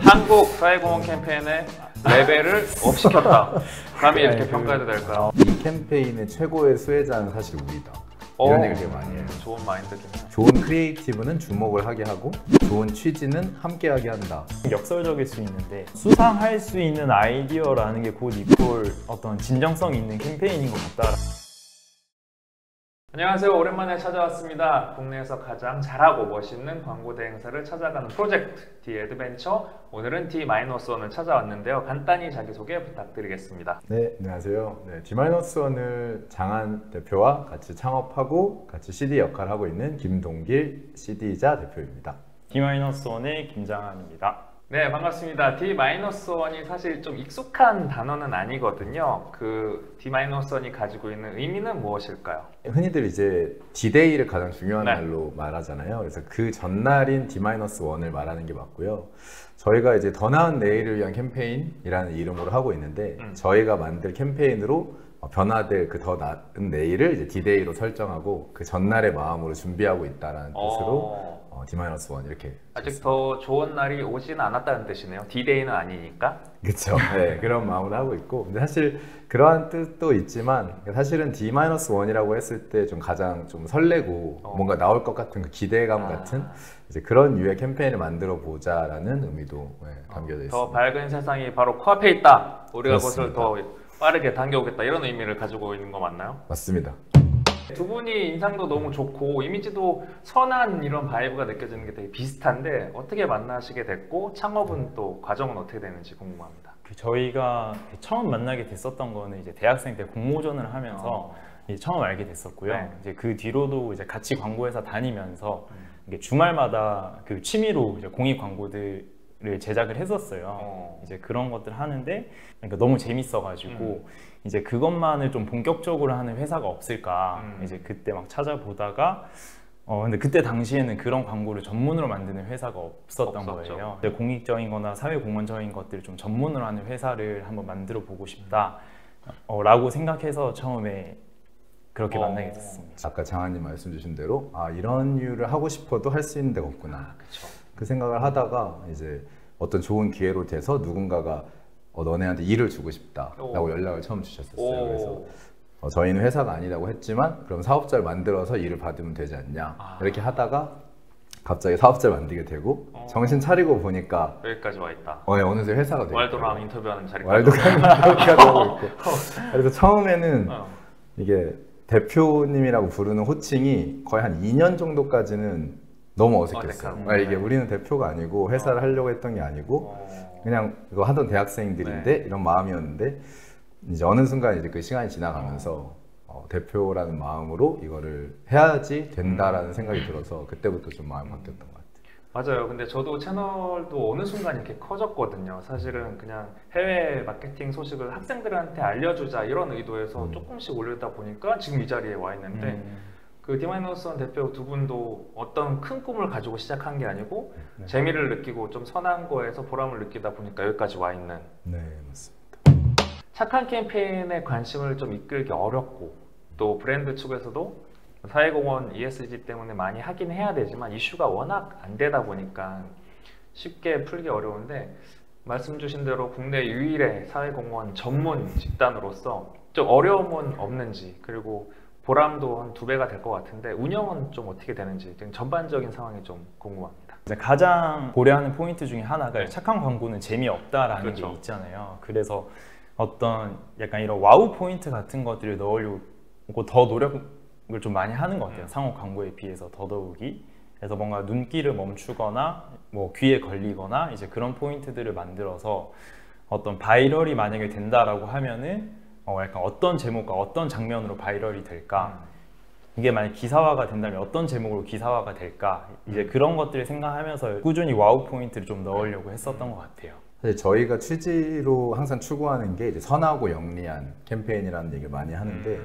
한국 사회공헌 캠페인의 레벨을 업시켰다. 감히 이렇게 평가해도 될까요? 이 캠페인의 최고의 수혜자는 사실 우리다. 이런 얘기를 되게 많이 해요. 좋은 마인드긴 해요. 좋은 크리에이티브는 주목을 하게 하고 좋은 취지는 함께하게 한다. 역설적일 수 있는데 수상할 수 있는 아이디어라는 게 곧 이퀄 어떤 진정성 있는 캠페인인 것 같다. 안녕하세요. 오랜만에 찾아왔습니다. 국내에서 가장 잘하고 멋있는 광고 대행사를 찾아가는 프로젝트 D 애드벤처. 오늘은 D-1을 찾아왔는데요. 간단히 자기소개 부탁드리겠습니다. 네, 안녕하세요. 네, D-1을 장한 대표와 같이 창업하고 같이 CD 역할을 하고 있는 김동길 CD이자 대표입니다. D-1의 김장한입니다. 네, 반갑습니다. D-1이 사실 좀 익숙한 단어는 아니거든요. 그 D-1이 가지고 있는 의미는 무엇일까요? 흔히들 이제 D-Day를 가장 중요한 네. 날로 말하잖아요. 그래서 그 전날인 D-1을 말하는 게 맞고요. 저희가 이제 더 나은 내일을 위한 캠페인이라는 이름으로 하고 있는데 저희가 만들 캠페인으로 변화될 그 더 나은 내일을 이제 D-Day로 설정하고 그 전날의 마음으로 준비하고 있다는 뜻으로 D-1 이렇게 아직 더 좋은 날이 오지는 않았다는 뜻이네요. D-Day는 아니니까. 그렇죠. 네, 그런 마음으로 하고 있고, 근데 사실 그러한 뜻도 있지만 사실은 D-1이라고 했을 때 좀 가장 좀 설레고 뭔가 나올 것 같은 그 기대감 같은 이제 그런 유의 캠페인을 만들어 보자라는 의미도 담겨져 있습니다. 더 밝은 세상이 바로 코앞에 있다. 우리가 그렇습니다. 그것을 더 빠르게 당겨오겠다. 이런 의미를 가지고 있는 거 맞나요? 맞습니다. 두 분이 인상도 너무 좋고 이미지도 선한 이런 바이브가 느껴지는 게 되게 비슷한데 어떻게 만나시게 됐고 창업은 또 과정은 어떻게 되는지 궁금합니다. 저희가 처음 만나게 됐었던 거는 이제 대학생 때 공모전을 하면서 이제 처음 알게 됐었고요. 네. 이제 그 뒤로도 이제 같이 광고회사 다니면서 이게 주말마다 그 취미로 이제 공익 광고들을 제작을 했었어요. 이제 그런 것들 하는데 그러니까 너무 재밌어가지고 이제 그것만을 좀 본격적으로 하는 회사가 없을까 이제 그때 막 찾아보다가 근데 그때 당시에는 그런 광고를 전문으로 만드는 회사가 없었던 거예요. 이제 공익적인 거나 사회공헌적인 것들을 좀 전문으로 하는 회사를 한번 만들어 보고 싶다 라고 생각해서 처음에 그렇게 만나게 됐습니다. 아까 장한님 말씀 주신 대로 이런 이유를 하고 싶어도 할 수 있는 데가 없구나. 그쵸. 그 생각을 하다가 이제 어떤 좋은 기회로 돼서 누군가가 너네한테 일을 주고 싶다라고 연락을 처음 주셨었어요. 그래서 저희는 회사가 아니라고 했지만 그럼 사업자를 만들어서 일을 받으면 되지 않냐 이렇게 하다가 갑자기 사업자를 만들게 되고 정신 차리고 보니까 여기까지 와 있다. 어느새 회사가 되고 왈도랑 인터뷰하는 자리까지 왈도가 되고 있고 그래서 처음에는 이게 대표님이라고 부르는 호칭이 거의 한 2년 정도까지는 너무 어색했어요. 이게 우리는 대표가 아니고 회사를 하려고 했던 게 아니고 그냥 이거 하던 대학생들인데 이런 마음이었는데 이제 어느 순간 이제 그 시간이 지나가면서 대표라는 마음으로 이거를 해야지 된다라는 생각이 들어서 그때부터 좀 마음이 바뀌었던 것 같아요. 맞아요. 근데 저도 채널도 어느 순간 이렇게 커졌거든요. 사실은 그냥 해외 마케팅 소식을 학생들한테 알려주자 이런 의도에서 조금씩 올리다 보니까 지금 이 자리에 와 있는데 그 D-1 대표 두 분도 어떤 큰 꿈을 가지고 시작한 게 아니고 재미를 느끼고 좀 선한 거에서 보람을 느끼다 보니까 여기까지 와 있는. 네, 맞습니다. 착한 캠페인에 관심을 좀 이끌기 어렵고 또 브랜드 측에서도 사회공헌 ESG 때문에 많이 하긴 해야 되지만 이슈가 워낙 안 되다 보니까 쉽게 풀기 어려운데 말씀 주신 대로 국내 유일의 사회공헌 전문 집단으로서 좀 어려움은 없는지 그리고 보람도 한 2배가 될 것 같은데 운영은 좀 어떻게 되는지 전반적인 상황이 좀 궁금합니다. 가장 고려하는 포인트 중에 하나가 착한 광고는 재미없다라는 게 있잖아요. 그래서 어떤 약간 이런 와우 포인트 같은 것들을 넣으려고 더 노력을 좀 많이 하는 것 같아요. 상호 광고에 비해서 더더욱이. 그래서 뭔가 눈길을 멈추거나 뭐 귀에 걸리거나 이제 그런 포인트들을 만들어서 어떤 바이럴이 만약에 된다라고 하면은 약간 어떤 제목과 어떤 장면으로 바이럴이 될까? 이게 만약 기사화가 된다면 어떤 제목으로 기사화가 될까? 이제 그런 것들을 생각하면서 꾸준히 와우 포인트를 좀 넣으려고 했었던 것 같아요. 사실 저희가 취지로 항상 추구하는 게 이제 선하고 영리한 캠페인이라는 얘기를 많이 하는데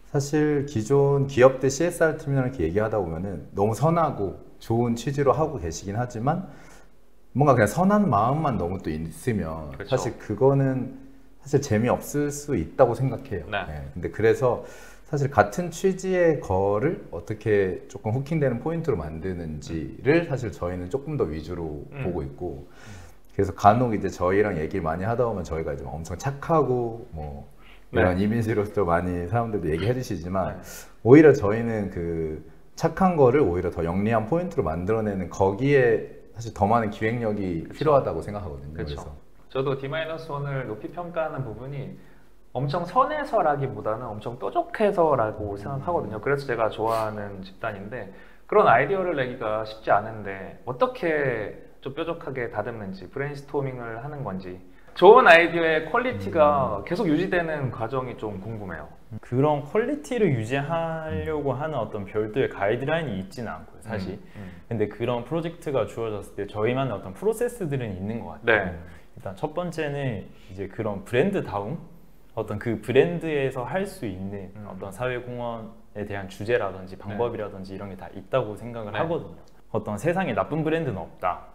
사실 기존 기업들 CSR 팀이랑 이렇게 얘기하다 보면은 너무 선하고 좋은 취지로 하고 계시긴 하지만 뭔가 그냥 선한 마음만 너무 또 있으면 사실 그거는 사실 재미없을 수 있다고 생각해요. 근데 그래서 사실 같은 취지의 거를 어떻게 조금 후킹되는 포인트로 만드는지를 사실 저희는 조금 더 위주로 보고 있고 그래서 간혹 이제 저희랑 얘기를 많이 하다 보면 저희가 이제 엄청 착하고 뭐 이런 이미지로서 많이 사람들도 얘기해 주시지만 오히려 저희는 그 착한 거를 오히려 더 영리한 포인트로 만들어내는 거기에 사실 더 많은 기획력이 필요하다고 생각하거든요. 그래서 저도 D-1을 높이 평가하는 부분이 엄청 선해서라기보다는 엄청 뾰족해서라고 생각하거든요. 그래서 제가 좋아하는 집단인데 그런 아이디어를 내기가 쉽지 않은데 어떻게 좀 뾰족하게 다듬는지 브레인스토밍을 하는 건지 좋은 아이디어의 퀄리티가 계속 유지되는 과정이 좀 궁금해요. 그런 퀄리티를 유지하려고 하는 어떤 별도의 가이드라인이 있지는 않고요, 사실. 근데 그런 프로젝트가 주어졌을 때 저희만의 어떤 프로세스들은 있는 것 같아요. 네. 일단 첫 번째는 이제 그런 브랜드다움, 어떤 그 브랜드에서 할 수 있는 어떤 사회공헌에 대한 주제라든지 방법이라든지 이런 게 다 있다고 생각을 하거든요. 어떤 세상에 나쁜 브랜드는 없다.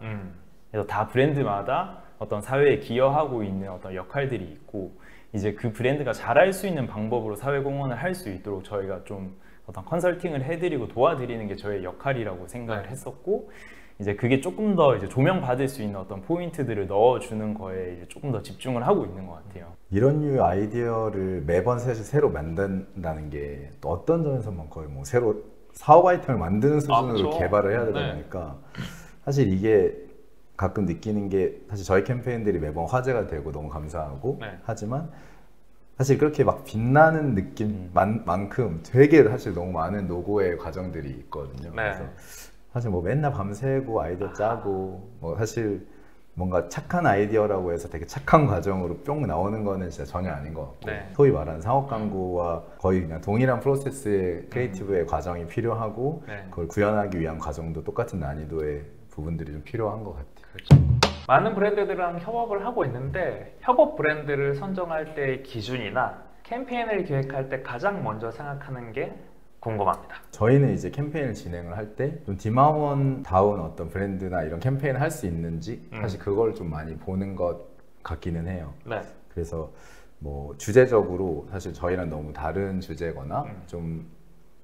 그래서 다 브랜드마다 어떤 사회에 기여하고 있는 어떤 역할들이 있고 이제 그 브랜드가 잘할 수 있는 방법으로 사회공헌을 할 수 있도록 저희가 좀 어떤 컨설팅을 해드리고 도와드리는 게 저의 역할이라고 생각을 했었고 이제 그게 조금 더 이제 조명받을 수 있는 어떤 포인트들을 넣어주는 거에 이제 조금 더 집중을 하고 있는 것 같아요. 이런 류의 아이디어를 매번 사실 새로 만든다는 게 또 어떤 점에서만 거의 뭐 새로 사업 아이템을 만드는 수준으로 개발을 해야 되다 보니까 사실 이게 가끔 느끼는 게 사실 저희 캠페인들이 매번 화제가 되고 너무 감사하고 하지만 사실 그렇게 막 빛나는 느낌만큼 되게 사실 너무 많은 노고의 과정들이 있거든요. 그래서 사실 뭐 맨날 밤새고 아이디어 짜고 뭐 사실 뭔가 착한 아이디어라고 해서 되게 착한 과정으로 뿅 나오는 거는 진짜 전혀 아닌 것 같고 소위 말하는 상업 광고와 거의 그냥 동일한 프로세스의 크리에이티브의 과정이 필요하고 그걸 구현하기 위한 과정도 똑같은 난이도의 부분들이 좀 필요한 것 같아요. 그렇죠. 많은 브랜드들이랑 협업을 하고 있는데 협업 브랜드를 선정할 때의 기준이나 캠페인을 기획할 때 가장 먼저 생각하는 게 궁금합니다. 저희는 이제 캠페인을 진행을 할 때 좀 디마원다운 어떤 브랜드나 이런 캠페인을 할 수 있는지 사실 그걸 좀 많이 보는 것 같기는 해요. 그래서 뭐 주제적으로 사실 저희랑 너무 다른 주제거나 좀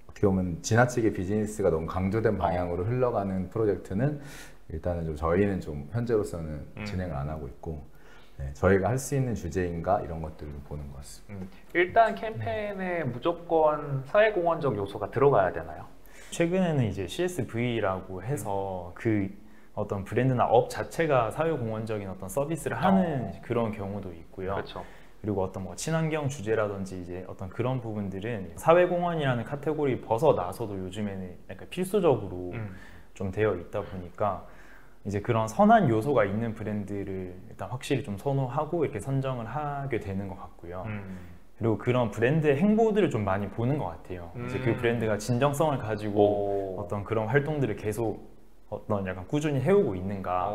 어떻게 보면 지나치게 비즈니스가 너무 강조된 방향으로 흘러가는 프로젝트는 일단은 좀 저희는 좀 현재로서는 진행을 안 하고 있고 저희가 할 수 있는 주제인가 이런 것들을 보는 것 같습니다. 일단 캠페인에 무조건 사회공헌적 요소가 들어가야 되나요? 최근에는 이제 CSV라고 해서 그 어떤 브랜드나 업 자체가 사회공헌적인 어떤 서비스를 하는 그런 경우도 있고요. 그리고 어떤 뭐 친환경 주제라든지 이제 어떤 그런 부분들은 사회공헌이라는 카테고리 벗어나서도 요즘에는 약간 필수적으로 좀 되어 있다 보니까 이제 그런 선한 요소가 있는 브랜드를 일단 확실히 좀 선호하고 이렇게 선정을 하게 되는 것 같고요. 그리고 그런 브랜드의 행보들을 좀 많이 보는 것 같아요. 이제 그 브랜드가 진정성을 가지고 어떤 그런 활동들을 계속 어떤 약간 꾸준히 해오고 있는가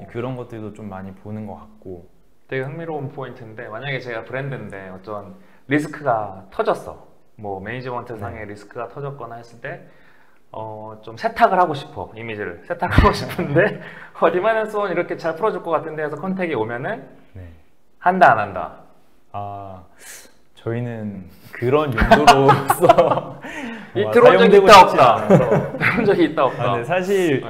그런 것들도 좀 많이 보는 것 같고 되게 흥미로운 포인트인데 만약에 제가 브랜드인데 어떤 리스크가 터졌어 뭐 매니지먼트 상의 리스크가 터졌거나 했을 때 좀 세탁을 하고 싶어 이미지를 세탁하고 싶은데 D-1 이렇게 잘 풀어줄 것 같은데 해서 컨택이 오면은 한다 안 한다? 저희는 그런 용도로서 들어온 적이 있다 없다. 들어온 적이 있다 없다. 근데 사실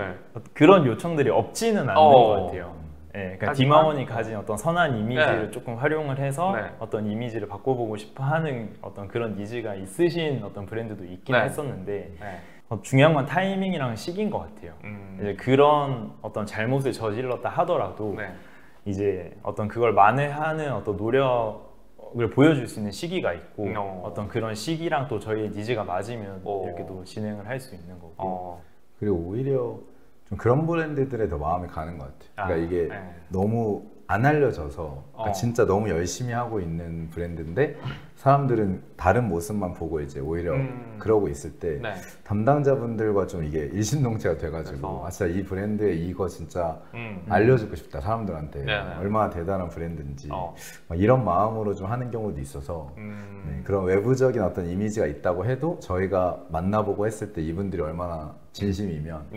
그런 요청들이 없지는 않는 것 같아요. 그러니까 D-1이 가진 어떤 선한 이미지를 조금 활용을 해서 어떤 이미지를 바꿔보고 싶어하는 어떤 그런 니즈가 있으신 어떤 브랜드도 있긴 했었는데 중요한 건 타이밍이랑 시기인 것 같아요. 이제 그런 어떤 잘못을 저질렀다 하더라도 이제 어떤 그걸 만회하는 어떤 노력을 보여줄 수 있는 시기가 있고 어떤 그런 시기랑 또 저희의 니즈가 맞으면 이렇게 또 진행을 할 수 있는 거고 그리고 오히려 좀 그런 브랜드들에 더 마음이 가는 것 같아요. 그러니까 이게 너무 안 알려져서 진짜 너무 열심히 하고 있는 브랜드인데 사람들은 다른 모습만 보고 이제 오히려 그러고 있을 때 담당자분들과 좀 이게 일심동체가 돼가지고 진짜 이 브랜드에 이거 진짜 알려주고 싶다 사람들한테 얼마나 대단한 브랜드인지 막 이런 마음으로 좀 하는 경우도 있어서 그런 외부적인 어떤 이미지가 있다고 해도 저희가 만나보고 했을 때 이분들이 얼마나 진심이면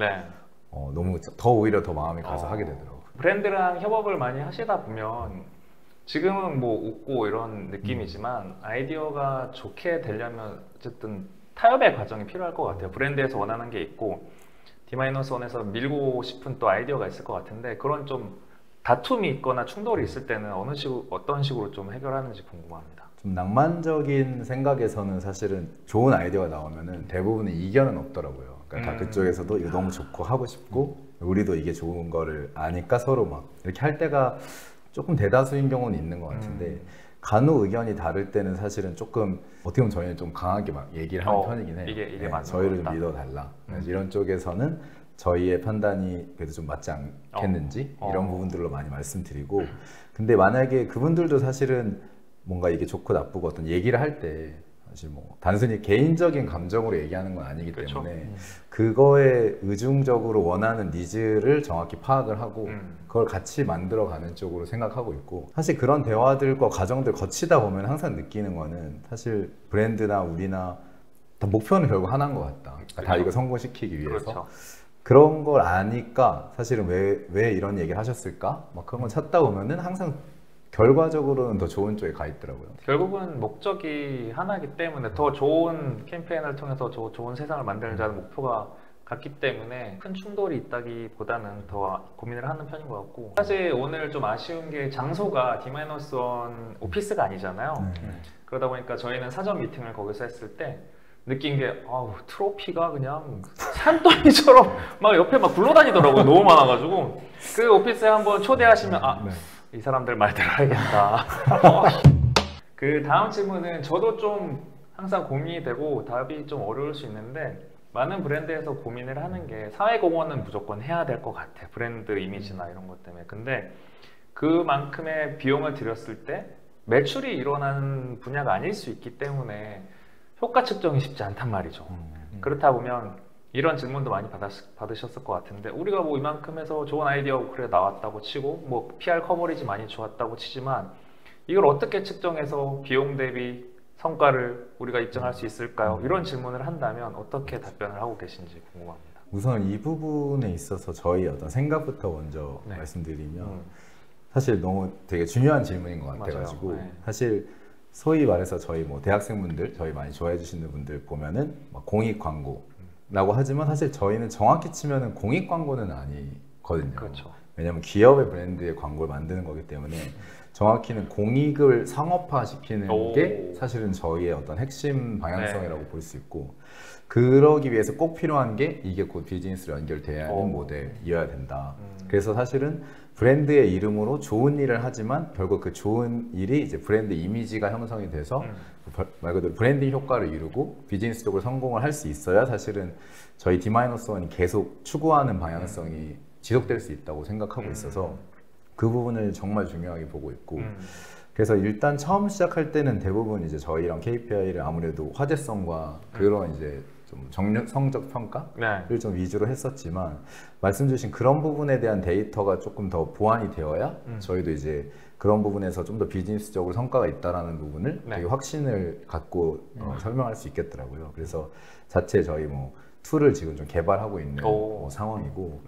너무 더 오히려 더 마음이 가서 하게 되더라고요. 브랜드랑 협업을 많이 하시다 보면 지금은 뭐 웃고 이런 느낌이지만 아이디어가 좋게 되려면 어쨌든 타협의 과정이 필요할 것 같아요. 브랜드에서 원하는 게 있고 D-1에서 밀고 싶은 또 아이디어가 있을 것 같은데 그런 좀 다툼이 있거나 충돌이 있을 때는 어떤 식으로 좀 해결하는지 궁금합니다. 좀 낭만적인 생각에서는 사실은 좋은 아이디어가 나오면은 대부분의 이견은 없더라고요. 그러니까 다 그쪽에서도 이거 너무 좋고 하고 싶고 우리도 이게 좋은 거를 아니까 서로 막 이렇게 할 때가 조금 대다수인 경우는 있는 것 같은데 간혹 의견이 다를 때는 사실은 조금 어떻게 보면 저희는 좀 강하게 막 얘기를 하는 편이긴 해요. 이게 네, 맞는 저희를 좀 거다. 믿어달라. 이런 쪽에서는 저희의 판단이 그래도 좀 맞지 않겠는지 이런 부분들로 많이 말씀드리고, 근데 만약에 그분들도 사실은 뭔가 이게 좋고 나쁘고 어떤 얘기를 할 때 사실 뭐 단순히 개인적인 감정으로 얘기하는 건 아니기 그렇죠. 때문에 그거에 의중적으로 원하는 니즈를 정확히 파악을 하고 그걸 같이 만들어가는 쪽으로 생각하고 있고, 사실 그런 대화들과 과정들 거치다 보면 항상 느끼는 거는 사실 브랜드나 우리나 다 목표는 결국 하나인 것 같다. 그러니까 다 이거 성공시키기 위해서. 그렇죠. 그런 걸 아니까 사실은 왜 이런 얘기를 하셨을까? 막 그런 걸 찾다 보면은 항상 결과적으로는 더 좋은 쪽에 가 있더라고요. 결국은 목적이 하나이기 때문에 더 좋은 캠페인을 통해서 좋은 세상을 만들자는 목표가 같기 때문에 큰 충돌이 있다기보다는 더 고민을 하는 편인 것 같고, 사실 오늘 좀 아쉬운 게 장소가 D-1 오피스가 아니잖아요. 그러다 보니까 저희는 사전 미팅을 거기서 했을 때 느낀 게 트로피가 그냥 산더미처럼 막 옆에 막 굴러다니더라고요. 너무 많아가지고. 그 오피스에 한번 초대하시면 이 사람들 말 들어야겠다. 그 다음 질문은 저도 좀 항상 고민이 되고 답이 좀 어려울 수 있는데, 많은 브랜드에서 고민을 하는 게 사회공헌은 무조건 해야 될 것 같아. 브랜드 이미지나 이런 것 때문에. 근데 그만큼의 비용을 들였을 때 매출이 일어나는 분야가 아닐 수 있기 때문에 효과 측정이 쉽지 않단 말이죠. 그렇다 보면 이런 질문도 많이 받으셨을 것 같은데, 우리가 뭐 이만큼 해서 좋은 아이디어 그래 나왔다고 치고 뭐 PR 커버리지 많이 좋았다고 치지만 이걸 어떻게 측정해서 비용 대비 성과를 우리가 입증할 수 있을까요? 이런 질문을 한다면 어떻게 답변을 하고 계신지 궁금합니다. 우선 이 부분에 있어서 저희 어떤 생각부터 먼저 말씀드리면 사실 너무 되게 중요한 질문인 것 같아가지고 사실 소위 말해서 저희 뭐 대학생분들, 저희 많이 좋아해 주시는 분들 보면은 막 공익 광고라고 하지만 사실 저희는 정확히 치면은 공익 광고는 아니거든요. 그렇죠. 왜냐면 기업의 브랜드의 광고를 만드는 거기 때문에 정확히는 공익을 상업화 시키는 게 사실은 저희의 어떤 핵심 방향성이라고 볼 수 있고, 그러기 위해서 꼭 필요한 게 이게 곧 비즈니스로 연결돼야 하는 모델이어야 된다. 그래서 사실은 브랜드의 이름으로 좋은 일을 하지만 결국 그 좋은 일이 이제 브랜드 이미지가 형성이 돼서 말 그대로 브랜딩 효과를 이루고 비즈니스적으로 성공을 할 수 있어야 사실은 저희 D-1이 계속 추구하는 방향성이 지속될 수 있다고 생각하고 있어서 그 부분을 정말 중요하게 보고 있고, 그래서 일단 처음 시작할 때는 대부분 이제 저희랑 KPI를 아무래도 화제성과 그런 이제 좀 성적 평가를 좀 위주로 했었지만, 말씀 주신 그런 부분에 대한 데이터가 조금 더 보완이 되어야 저희도 이제 그런 부분에서 좀 더 비즈니스적으로 성과가 있다라는 부분을 되게 확신을 갖고 설명할 수 있겠더라고요. 그래서 자체 저희 뭐 툴을 지금 좀 개발하고 있는 상황이고.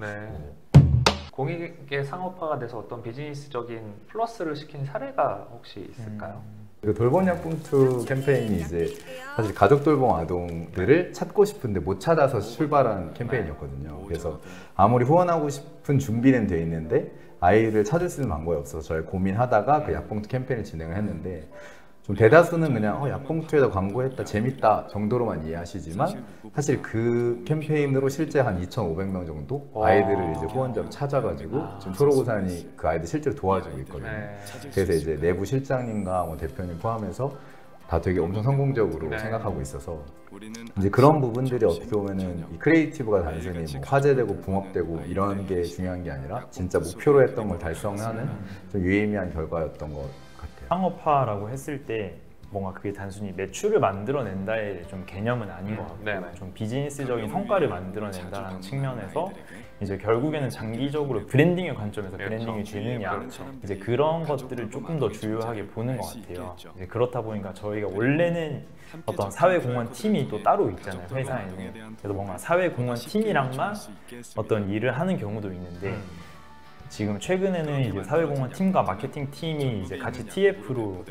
공익의 상업화가 돼서 어떤 비즈니스적인 플러스를 시킨 사례가 혹시 있을까요? 그 돌봄약봉투 캠페인이 이제 사실 가족 돌봄 아동들을 찾고 싶은데 못 찾아서 출발한 캠페인이었거든요. 그래서 아무리 후원하고 싶은 준비는 돼 있는데 아이를 찾을 수 있는 방법이 없어서 저희 고민하다가 그 약봉투 캠페인을 진행을 했는데, 좀 대다수는 그냥 약봉투에다 광고했다 재밌다 정도로만 이해하시지만 사실 그 캠페인으로 실제 한 2,500명 정도 아이들을 이제 후원자로 찾아가지고 지금 초록우산이 그 아이들 실제로 도와주고 있거든요. 그래서 이제 내부 실장님과 뭐 대표님 포함해서 다 되게 엄청 성공적으로 생각하고 있어서 이제 그런 부분들이 어떻게 보면은 이 크리에이티브가 단순히 뭐 화제되고 붕업되고 이런 게 중요한 게 아니라 진짜 목표로 했던 걸 달성하는 좀 유의미한 결과였던 것 같아요. 상업화라고 했을 때 뭔가 그게 단순히 매출을 만들어낸다의 좀 개념은 아닌 것 같고 좀 비즈니스적인 성과를 만들어낸다는 측면에서 이제 결국에는 장기적으로 브랜딩의 관점에서 브랜딩이 되느냐 이제 그런 것들을 조금 더 주요하게 보는 것 같아요. 이제 그렇다 보니까 저희가 원래는 어떤 사회공헌 팀이 또 따로 있잖아요, 회사에는. 그래서 뭔가 사회공헌 팀이랑만 어떤 일을 하는 경우도 있는데 지금 최근에는 이제 사회공헌 팀과 마케팅 팀이 이제 같이 TF로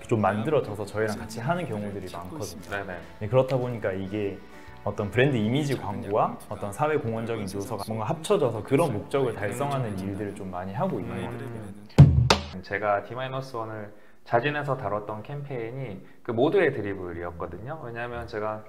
좀 만들어져서 저희랑 같이 하는 경우들이 많거든요. 그렇다 보니까 이게 어떤 브랜드 이미지 광고와 어떤 사회 공헌적인 요소가 뭔가 합쳐져서 그런 목적을 달성하는 일들을 좀 많이 하고 있는 것 같아요. 제가 D-1을 자진해서 다뤘던 캠페인이 그 모두의 드리블이었거든요. 왜냐하면 제가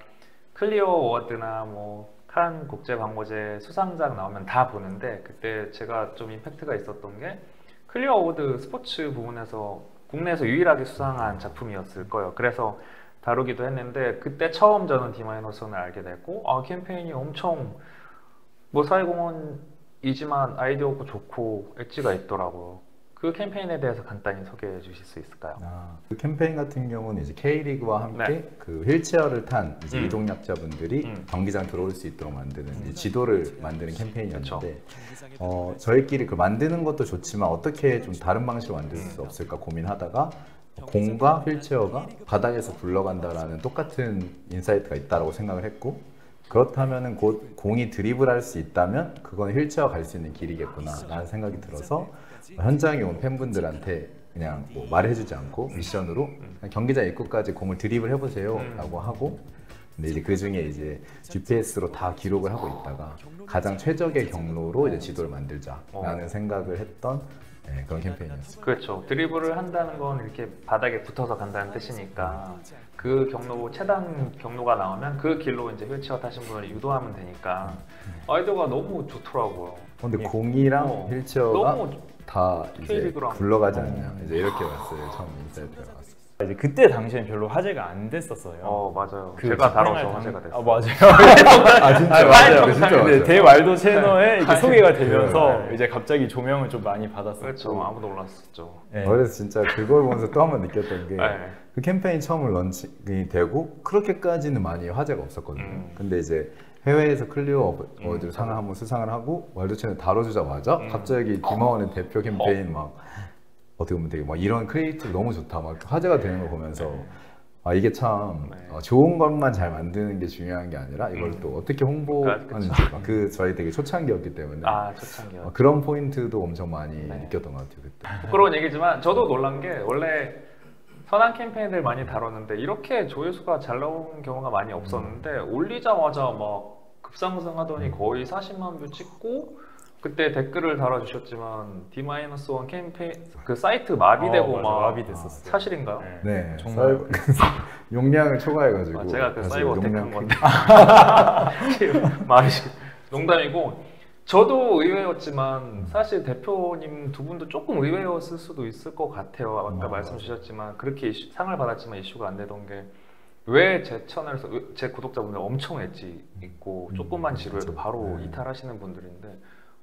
클리어 어워드나 뭐 칸 국제광고제 수상작 나오면 다 보는데, 그때 제가 좀 임팩트가 있었던 게 클리어 어워드 스포츠 부문에서 국내에서 유일하게 수상한 작품이었을 거예요. 그래서 다루기도 했는데, 그때 처음 저는 D-1을 알게 됐고, 캠페인이 엄청 뭐 사회공헌이지만 아이디어가 좋고 엣지가 있더라고요. 그 캠페인에 대해서 간단히 소개해 주실 수 있을까요? 그 캠페인 같은 경우는 이제 K리그와 함께 네. 그 휠체어를 탄 이제 이동약자분들이 경기장 들어올 수 있도록 만드는 이제 지도를 만드는 캠페인이었는데, 저희끼리 그 만드는 것도 좋지만 어떻게 좀 다른 방식으로 만들 수 없을까 고민하다가 공과 휠체어가 바닥에서 굴러간다라는 똑같은 인사이트가 있다고 생각을 했고, 그렇다면 곧 공이 드리블할 수 있다면 그건 휠체어 갈 수 있는 길이겠구나 라는 생각이 들어서 현장에 온 팬분들한테 그냥 뭐 말해주지 않고 미션으로 그냥 경기장 입구까지 공을 드리블 해보세요 라고 하고, 근데 이제 그 중에 이제 GPS로 다 기록을 하고 있다가 가장 최적의 경로로 이제 지도를 만들자라는 생각을 했던 그런 캠페인이었어요. 그렇죠. 드리블을 한다는 건 이렇게 바닥에 붙어서 간다는 뜻이니까 그 경로, 최단 경로가 나오면 그 길로 이제 휠체어 타신 분을 유도하면 되니까 아이디어가 너무 좋더라고요. 근데 공이랑 휠체어가 너무 다 이제 K리그로 굴러가지 않냐, 이제 이렇게 왔어요. 처음 인사이트가 왔어요. 이제 그때 당시엔 별로 화제가 안 됐었어요. 맞아요. 그 제가 다뤄서 집행할 화제가 됐어요. 아 진짜 맞아요. 진짜 근데 맞아요. 대왈도 채널에 이렇게 소개가 되면서 네. 이제 갑자기 조명을 좀 많이 받았었고. 그렇죠. 아무도 몰랐었죠. 네. 그래서 진짜 그걸 보면서 또 한 번 느꼈던 게 네. 그 캠페인 처음 런칭이 되고 그렇게까지는 많이 화제가 없었거든요. 근데 이제 해외에서 클리어 어워드 상을 한번 수상을 하고 월드 채널 다뤄주자마자 갑자기 디마원의 대표 캠페인 막 어떻게 보면 되게 막 이런 크리에이티브 너무 좋다 막 화제가 되는 걸 보면서 이게 참 좋은 것만 잘 만드는 게 중요한 게 아니라 이걸 또 어떻게 홍보하는지 그 저희 되게 초창기였기 때문에 초창기요. 그런 포인트도 엄청 많이 느꼈던 것 같아요 그때. 부끄러운 얘기지만 저도 놀란 게, 원래 선한 캠페인을 많이 다뤘는데 이렇게 조회수가 잘 나오는 경우가 많이 없었는데 올리자마자 막 급상승하더니 거의 40만 뷰 찍고, 그때 댓글을 달아주셨지만 D-1 캠페인 그 사이트 마비되고 막 마비됐었어요. 사실인가요? 네, 정말 용량을 초과해가지고 제가 그 사이버 택한 건데 농담이고, 저도 의외였지만 사실 대표님 두 분도 조금 의외였을 수도 있을 것 같아요. 아까 말씀 주셨지만 그렇게 상을 받았지만 이슈가 안 되던 게, 왜 제 채널에서 제 구독자분들 엄청 엣지 있고 조금만 지루해도 바로 이탈하시는 분들인데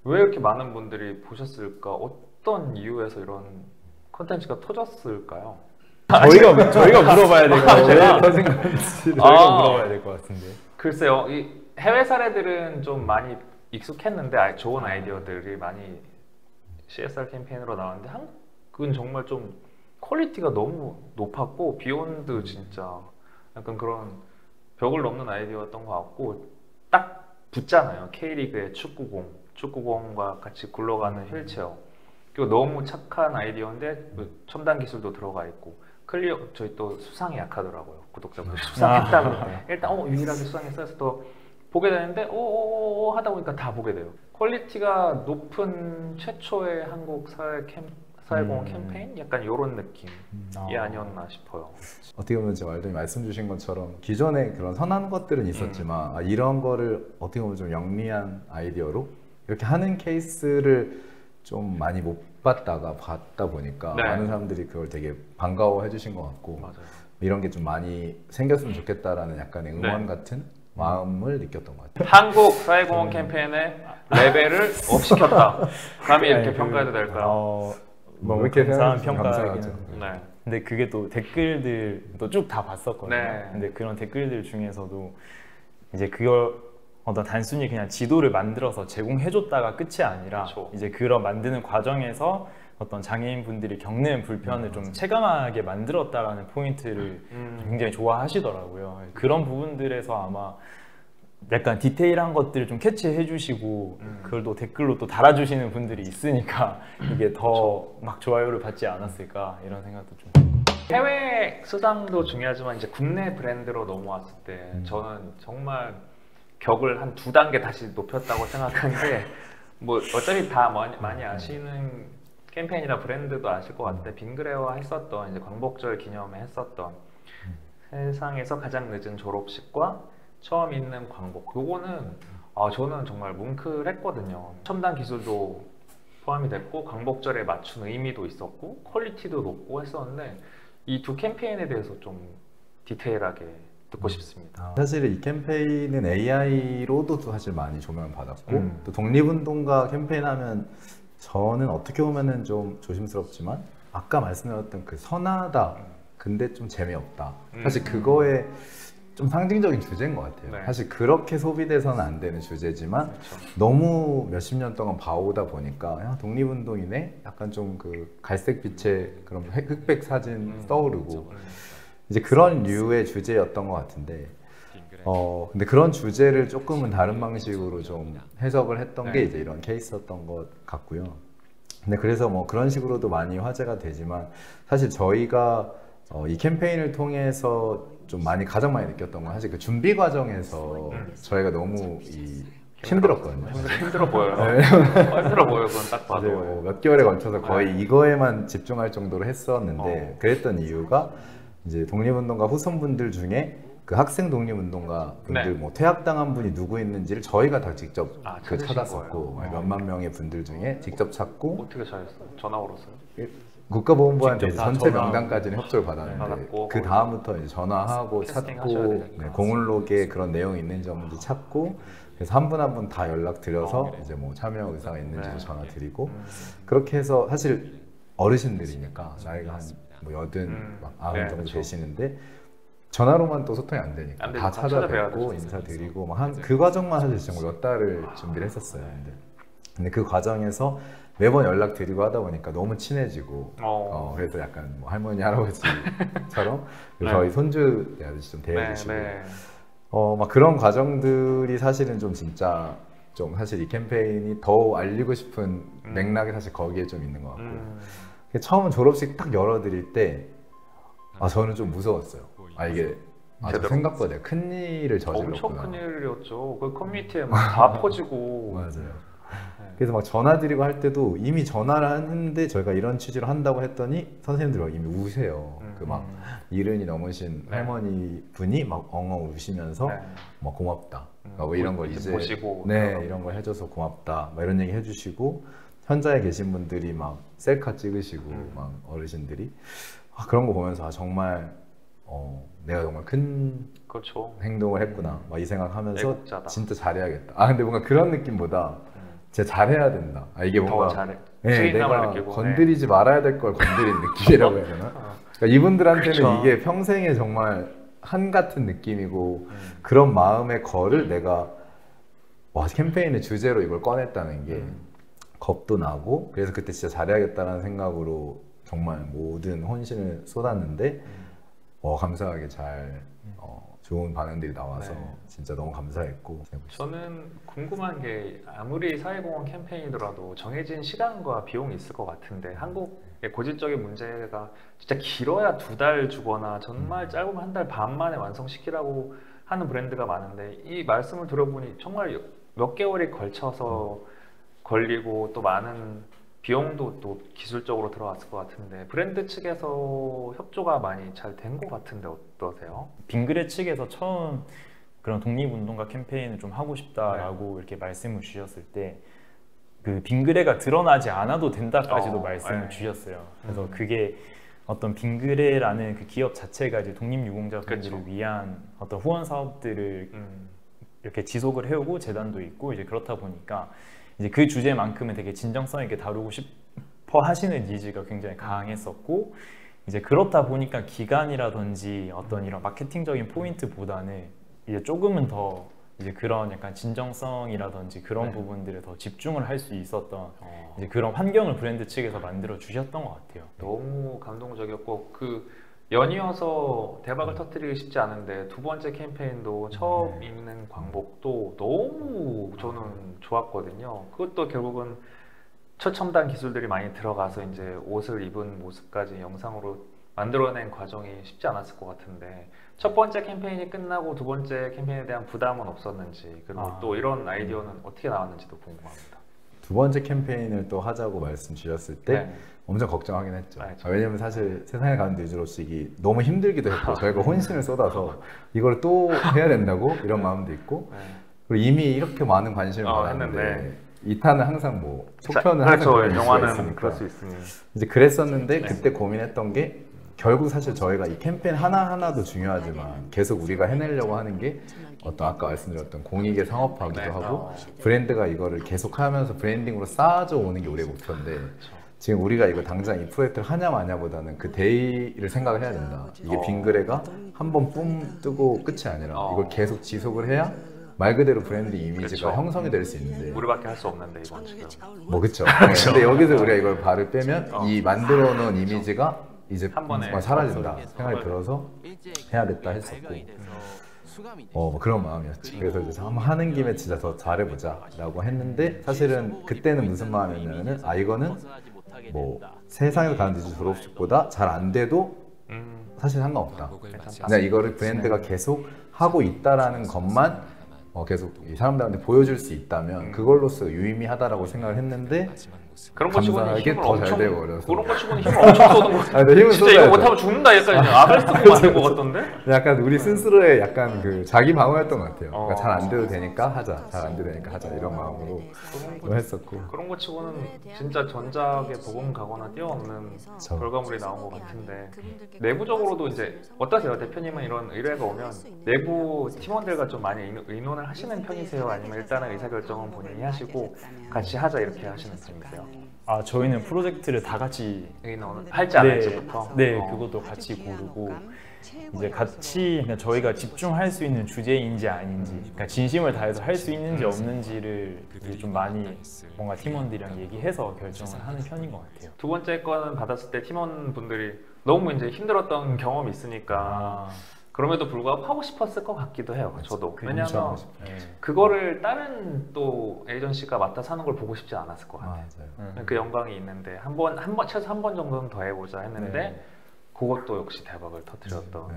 왜 이렇게 많은 분들이 보셨을까? 어떤 이유에서 이런 컨텐츠가 터졌을까요? 저희가 물어봐야 될 것 같아요. 저희가 물어봐야 될 것 같은데. 글쎄요, 이 해외 사례들은 좀 많이 익숙했는데 좋은 아이디어들이 많이 CSR 캠페인으로 나왔는데 한국은 정말 좀 퀄리티가 너무 높았고 비욘드 진짜 약간 그런 벽을 넘는 아이디어였던 것 같고, 딱 붙잖아요. K리그의 축구공과 같이 굴러가는 휠체어, 그리고 너무 착한 아이디어인데 첨단 기술도 들어가 있고, 클리어 저희 또 수상이 약하더라고요. 구독자분들 수상했다고 일단 유일하게 수상했어 해서 또 보게 되는데 하다 보니까 다 보게 돼요. 퀄리티가 높은 최초의 한국 사회공헌 캠페인? 약간 이런 느낌이 아니었나 싶어요. 어떻게 보면 지금 왈도님 말씀 주신 것처럼 기존에 그런 선한 것들은 있었지만 이런 거를 어떻게 보면 좀 영리한 아이디어로 이렇게 하는 케이스를 좀 많이 못 봤다가 봤다 보니까 많은 사람들이 그걸 되게 반가워해 주신 것 같고, 맞아요. 이런 게 좀 많이 생겼으면 좋겠다라는 약간의 응원 같은 마음을 느꼈던 것 같아요. 한국 사회공헌 캠페인의 레벨을 업시켰다. 감히 이렇게 평가해도 될까요? 뭐 이렇게 감사한 감사하죠. 평가이긴. 근데 그게 또 댓글들도 쭉 다 봤었거든요. 근데 그런 댓글들 중에서도 이제 그걸 어떤 단순히 그냥 지도를 만들어서 제공해줬다가 끝이 아니라 이제 그런 만드는 과정에서 어떤 장애인 분들이 겪는 불편을 좀 체감하게 만들었다라는 포인트를 굉장히 좋아하시더라고요. 그런 부분들에서 아마 약간 디테일한 것들을 좀 캐치해 주시고 그걸 또 댓글로 또 달아주시는 분들이 있으니까 이게 더 막 좋아요를 받지 않았을까 이런 생각도 좀. 해외 수상도 중요하지만 이제 국내 브랜드로 넘어왔을 때 저는 정말 격을 한 2단계 다시 높였다고 생각한 게 뭐 어차피 다 많이 아시는 캠페인이나 브랜드도 아실 것 같은데 빙그레와 했었던 이제 광복절 기념에 했었던 세상에서 가장 늦은 졸업식과 처음 있는 광복, 요거는 저는 정말 뭉클했거든요. 첨단 기술도 포함이 됐고 광복절에 맞춘 의미도 있었고 퀄리티도 높고 했었는데 이 두 캠페인에 대해서 좀 디테일하게 듣고 싶습니다. 사실 이 캠페인은 AI로도 사실 많이 조명을 받았고 또 독립운동가 캠페인 하면 저는 어떻게 보면은 좀 조심스럽지만 아까 말씀드렸던 그 선하다 근데 좀 재미없다 사실 그거에 좀 상징적인 주제인 것 같아요. 네. 사실 그렇게 소비돼서는 안 되는 주제지만 그렇죠. 너무 몇십 년 동안 봐오다 보니까 야, 독립운동이네? 약간 좀 그 갈색빛의 그런 흑백 사진 떠오르고 이제 그런 류의 주제였던 것 같은데 근데 그런 주제를 조금은 다른 방식으로 좀 해석을 했던 게 이제 이런 케이스였던 것 같고요. 근데 그래서 뭐 그런 식으로도 많이 화제가 되지만 사실 저희가 이 캠페인을 통해서 좀 가장 많이 느꼈던 건 사실 그 준비 과정에서 저희가 너무 힘들었거든요. 힘들어 보여요. 힘들어 보여요. 그건 딱 봐도. 몇 개월에 걸쳐서 거의 이거에만 집중할 정도로 했었는데 그랬던 이유가 이제 독립운동가 후손분들 중에 그 학생 독립운동가 분들 뭐 퇴학당한 분이 누구 있는지를 저희가 다 직접 찾았었고 몇만 명의 분들 중에 직접 찾고 어떻게 찾았어요? 전화 걸었어요? 국가보훈부한테 전체 명단까지는 협조를 받았는데 그 다음부터 이제 전화하고 찾고 공훈록에 그런 내용이 있는지 없는지 찾고 그래서 한 분 한 분 다 연락 드려서 이제 뭐 참여 의사가 있는지도 전화 드리고 그렇게 해서 사실 어르신들이니까 나이가 한 뭐 80, 막 90 정도 되시는데 전화로만 또 소통이 안 되니까 다 찾아뵙고 인사드리고 그 과정만 사실 진짜 몇 달을 준비를 했었어요. 근데 그 과정에서 매번 연락 드리고 하다 보니까 너무 친해지고 그래서 약간 뭐 할머니 할아버지처럼 저희 손주 아저씨 좀 대해주시고 막 그런 과정들이 사실은 좀 진짜 좀 사실 이 캠페인이 더 알리고 싶은 맥락이 사실 거기에 좀 있는 것 같고 처음 졸업식 딱 열어드릴 때 저는 좀 무서웠어요. 이게 생각보다 큰 일을 저질렀구나. 엄청 큰 일이었죠. 그 커뮤니티에 막 다 퍼지고. 맞아요. 그래서 막 전화드리고 할 때도 이미 전화를 했는데 저희가 이런 취지로 한다고 했더니 선생님들이 이미 우세요. 그 막 70이 넘으신 할머니 분이 막 엉엉 우시면서 막 고맙다. 뭐 이런 거 이제 보시고 이런 거 해줘서 고맙다. 막 이런 얘기 해주시고 현장에 계신 분들이 막 셀카 찍으시고 막 어르신들이 그런 거 보면서 정말 내가 정말 큰 행동을 했구나 막 이 생각하면서 애국자다. 진짜 잘해야겠다. 근데 뭔가 그런 느낌보다 진짜 잘해야 된다. 이게 뭔가 내가 느끼고, 건드리지 말아야 될 걸 건드린 느낌이라고 해야 되나? 그러니까 이분들한테는 이게 평생에 정말 한 같은 느낌이고 그런 마음의 거를 내가 캠페인의 주제로 이걸 꺼냈다는 게 겁도 나고 그래서 그때 진짜 잘해야겠다는 생각으로 정말 모든 혼신을 쏟았는데 감사하게 잘 좋은 반응들이 나와서 진짜 너무 감사했고 저는 궁금한 게 아무리 사회공헌 캠페인이더라도 정해진 시간과 비용이 있을 것 같은데 한국의 고질적인 문제가 진짜 길어야 2달 주거나 정말 짧으면 1달 반 만에 완성시키라고 하는 브랜드가 많은데 이 말씀을 들어보니 정말 몇 개월이 걸쳐서 걸리고 또 많은 비용도 또 기술적으로 들어갔을 것 같은데 브랜드 측에서 협조가 많이 잘 된 것 같은데 어떠세요? 빙그레 측에서 처음 그런 독립운동가 캠페인을 좀 하고 싶다라고 이렇게 말씀을 주셨을 때 그 빙그레가 드러나지 않아도 된다까지도 말씀을 주셨어요. 그래서 그게 어떤 빙그레라는 그 기업 자체가 이제 독립유공자분들을 위한 어떤 후원 사업들을 이렇게 지속을 해오고 재단도 있고 이제 그렇다 보니까 이제 그 주제만큼은 되게 진정성 있게 다루고 싶어 하시는 니즈가 굉장히 강했었고 이제 그렇다 보니까 기간이라든지 어떤 이런 마케팅적인 포인트보다는 이제 조금은 더 이제 그런 약간 진정성이라든지 그런 부분들에 더 집중을 할 수 있었던 이제 그런 환경을 브랜드 측에서 만들어 주셨던 것 같아요. 너무 감동적이었고 그 연이어서 대박을 터뜨리기 쉽지 않은데 두 번째 캠페인도 처음 입는 광복도 너무 저는 좋았거든요. 그것도 결국은 최첨단 기술들이 많이 들어가서 이제 옷을 입은 모습까지 영상으로 만들어낸 과정이 쉽지 않았을 것 같은데 첫 번째 캠페인이 끝나고 두 번째 캠페인에 대한 부담은 없었는지 그리고 또 이런 아이디어는 어떻게 나왔는지도 궁금합니다. 두 번째 캠페인을 또 하자고 말씀 주셨을 때 네. 엄청 걱정하긴 했죠. 네, 왜냐면 사실 세상에 가는 뉴즈로식이 너무 힘들기도 했고 저희가 혼신을 쏟아서 이걸 또 해야 된다고 이런 마음도 있고 네. 그리고 이미 이렇게 많은 관심을 받았는데 2탄은 항상 뭐 속편은 항상 그렇죠. 영화는 있으니까. 그럴 수 있으니 이제 그랬었는데 네. 그때 고민했던 게 결국 사실 저희가 이 캠페인 하나하나도 중요하지만 계속 우리가 해내려고 하는 게 어떤 아까 말씀드렸던 공익에 상업화하기도 네. 하고 브랜드가 이거를 계속하면서 브랜딩으로 쌓아져 오는 게 우리의 목표인데 지금 우리가 이거 당장 이 프로젝트를 하냐 마냐보다는 그 데이를 생각을 해야 된다. 이게 빈글레가 한 번 뿜 뜨고 끝이 아니라 이걸 계속 지속을 해야 말 그대로 브랜드 이미지가 그쵸. 형성이 될 수 있는데 우리밖에 할 수 없는데 이건 지금 뭐 그쵸. 근데 여기서 우리가 이걸 발을 빼면 이 만들어 놓은 이미지가 이제 한 번에 사라진다 생각이 들어서 해야겠다 했었고 뭐 그런 마음이었지. 그래서 이제 한번 하는 김에 진짜 더 잘해보자 라고 했는데 사실은 그때는 무슨 마음이었냐면은 이거는 뭐 세상에서 가는 디지털 졸업식보다 잘 안 돼도 사실 상관없다. 그냥 이거를 브랜드가 계속 하고 있다라는 것만 계속 이 사람들한테 보여줄 수 있다면 그걸로써 유의미하다라고 생각을 했는데 그런 거 치고는 감사하게 힘을 더 잘 엄청 돼버려서 그런 거 치고는 힘을 엄청 쏟은 거 힘을 진짜 이거 못하면 죽는다 약간 아베스토 만든 거 같던데? 약간 우리 스스로의 약간 그 자기 방어였던 것 같아요. 그러니까 잘 안 돼도 되니까 하자, 잘 안 돼도 되니까 하자 이런 마음으로 했었고 그런 거 치고는 진짜 전작에 복음 가거나 뛰어넘는 결과물이 나온 것 같은데 내부적으로도 이제 어떠세요? 대표님은 이런 의뢰가 오면 내부 팀원들과 좀 많이 의논을 하시는 편이세요? 아니면 일단은 의사결정은 본인이 하시고 같이 하자 이렇게 하시는 편이세요? 저희는 프로젝트를 다 같이 의논을 할지 안 할지부터? 그것도 같이 고르고 이제 같이 그냥 저희가 집중할 수 있는 주제인지 아닌지 그러니까 진심을 다해서 할 수 있는지 없는지를 이제 좀 많이 뭔가 팀원들이랑 얘기해서 결정을 하는 편인 것 같아요. 두 번째 거는 받았을 때 팀원분들이 너무 이제 힘들었던 경험이 있으니까 그럼에도 불구하고 하고 싶었을 것 같기도 해요. 저도. 왜냐하면 그거를 다른 또 에이전시가 맡아서 하는 걸 보고 싶지 않았을 것 같아요. 그 영광이 있는데 최소 한 번 정도는 더 해보자 했는데 그것도 역시 대박을 터뜨렸던.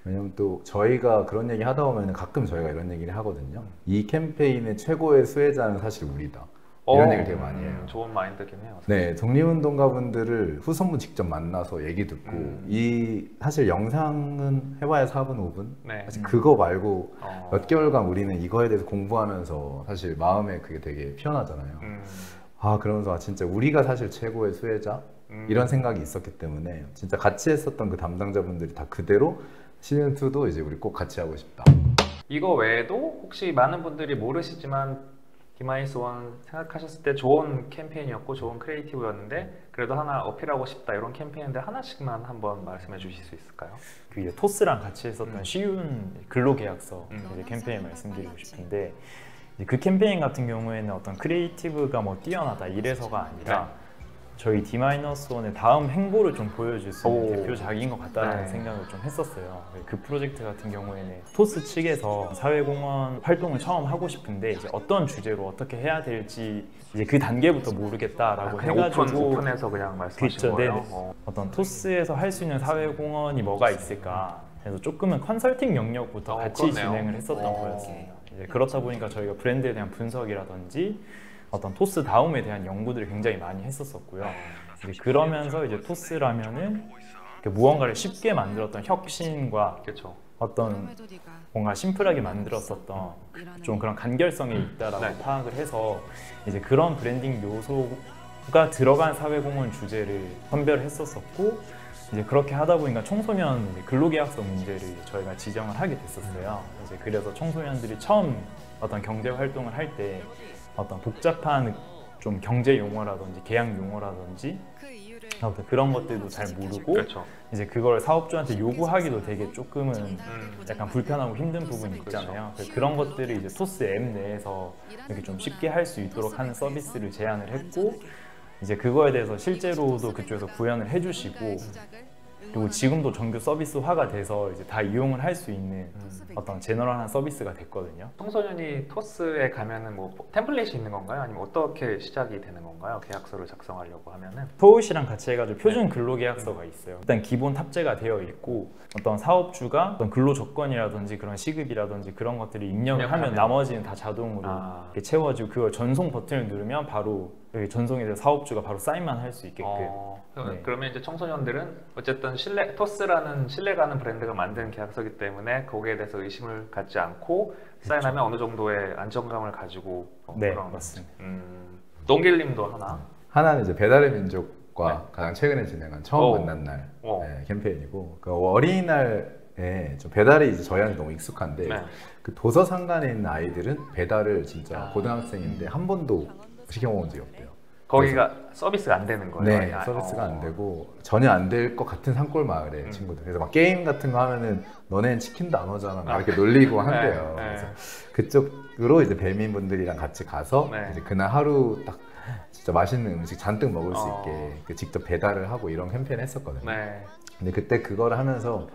왜냐면 또 저희가 그런 얘기 하다 보면 가끔 저희가 이런 얘기를 하거든요. 이 캠페인의 최고의 수혜자는 사실 우리다. 이런 얘기를 되게 많이 해요. 좋은 마인드긴 해요. 네, 독립운동가분들을 후손분 직접 만나서 얘기 듣고 이 사실 영상은 해봐야 4분, 5분? 사실 그거 말고 몇 개월간 우리는 이거에 대해서 공부하면서 사실 마음에 그게 되게 피어나잖아요. 그러면서 진짜 우리가 사실 최고의 수혜자? 이런 생각이 있었기 때문에 진짜 같이 했었던 그 담당자분들이 다 그대로 시즌2도 이제 우리 꼭 같이 하고 싶다. 이거 외에도 혹시 많은 분들이 모르시지만 디마이스1 생각하셨을 때 좋은 캠페인이었고 좋은 크리에이티브였는데 그래도 하나 어필하고 싶다 이런 캠페인인데 하나씩만 한번 말씀해 주실 수 있을까요? 그 토스랑 같이 했었던 쉬운 근로계약서 캠페인 말씀드리고 싶은데 그 캠페인 같은 경우에는 어떤 크리에이티브가 뭐 뛰어나다 이래서가 아니라 저희 D-1의 다음 행보를 좀 보여줄 수 있는 대표작인 것 같다는 생각을 좀 했었어요. 그 프로젝트 같은 경우에는 토스 측에서 사회공헌 활동을 처음 하고 싶은데 이제 어떤 주제로 어떻게 해야 될지 이제 그 단계부터 모르겠다라고 해가지고 오픈해서 그냥 말씀하신 거예요? 어떤 토스에서 할 수 있는 사회공헌이 뭐가 있을까 그래서 조금은 컨설팅 영역부터 같이 진행을 했었던 거였습니다. 이제 그렇다 보니까 저희가 브랜드에 대한 분석이라든지 어떤 토스 다움에 대한 연구들을 굉장히 많이 했었었고요. 이제 그러면서 이제 토스라면은 무언가를 쉽게 만들었던 혁신과 어떤 뭔가 심플하게 만들었었던 좀 그런 간결성이 있다라고 파악을 해서 이제 그런 브랜딩 요소가 들어간 사회공헌 주제를 선별을 했었었고 이제 그렇게 하다 보니까 청소년 근로계약서 문제를 저희가 지정을 하게 됐었어요. 이제 그래서 청소년들이 처음 어떤 경제 활동을 할 때 어떤 복잡한 좀 경제 용어라든지 계약 용어라든지 그런 것들도 잘 모르고 이제 그걸 사업주한테 요구하기도 되게 조금은 약간 불편하고 힘든 부분이 있잖아요. 그런 것들을 이제 토스 앱 내에서 이렇게 좀 쉽게 할 수 있도록 하는 서비스를 제안을 했고 이제 그거에 대해서 실제로도 그쪽에서 구현을 해주시고 그리고 지금도 정규 서비스화가 돼서 이제 다 이용을 할 수 있는 어떤 제너럴한 서비스가 됐거든요. 청소년이 토스에 가면은 뭐 템플릿이 있는 건가요? 아니면 어떻게 시작이 되는 건가요? 계약서를 작성하려고 하면은 토웃이랑 같이 해가지고 표준 근로계약서가 있어요. 일단 기본 탑재가 되어 있고 어떤 사업주가 어떤 근로 조건이라든지 그런 시급이라든지 그런 것들을 입력을 하면 나머지는 다 자동으로 이렇게 채워지고 그걸 전송 버튼을 누르면 바로 여기 전송이 돼서 사업주가 바로 사인만 할 수 있게끔. 네. 그러면 이제 청소년들은 어쨌든 토스라는 신뢰가는 브랜드가 만든 계약서이기 때문에 거기에 대해서 의심을 갖지 않고 사인하면 어느 정도의 안정감을 가지고 네, 그런 맞습니다. 동길님도 하나는 이제 배달의 민족과 가장 최근에 진행한 처음 만난 날 캠페인이고 그 어린이날에 좀 배달이 이제 저희한테 너무 익숙한데 그 도서 상관에 있는 아이들은 배달을 진짜 고등학생인데 한 번도 시켜 먹은 적이 없대요. 거기가 서비스가 안 되는 거예요? 네, 서비스가 안 되고 전혀 안 될 것 같은 산골 마을의 친구들. 그래서 막 게임 같은 거 하면은 너네는 치킨도 안 오잖아 막 이렇게 놀리고 한대요. 그래서 그쪽으로 이제 배민분들이랑 같이 가서 이제 그날 하루 딱 진짜 맛있는 음식 잔뜩 먹을 수 있게 직접 배달을 하고 이런 캠페인을 했었거든요. 근데 그때 그거를 하면서